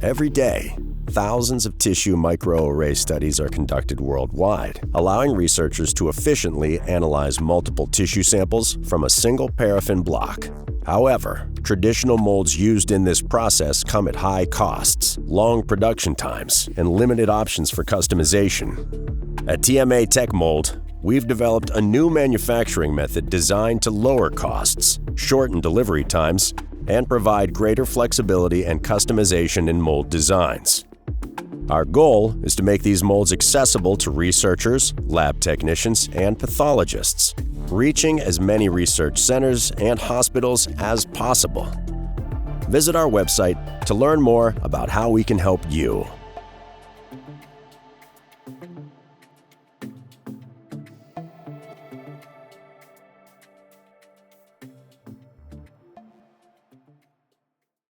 Every day, thousands of tissue microarray studies are conducted worldwide, allowing researchers to efficiently analyze multiple tissue samples from a single paraffin block. However, traditional molds used in this process come at high costs, long production times, and limited options for customization. At TMAtech Mold, we've developed a new manufacturing method designed to lower costs, shorten delivery times, and provide greater flexibility and customization in mold designs. Our goal is to make these molds accessible to researchers, lab technicians, and pathologists, reaching as many research centers and hospitals as possible. Visit our website to learn more about how we can help you.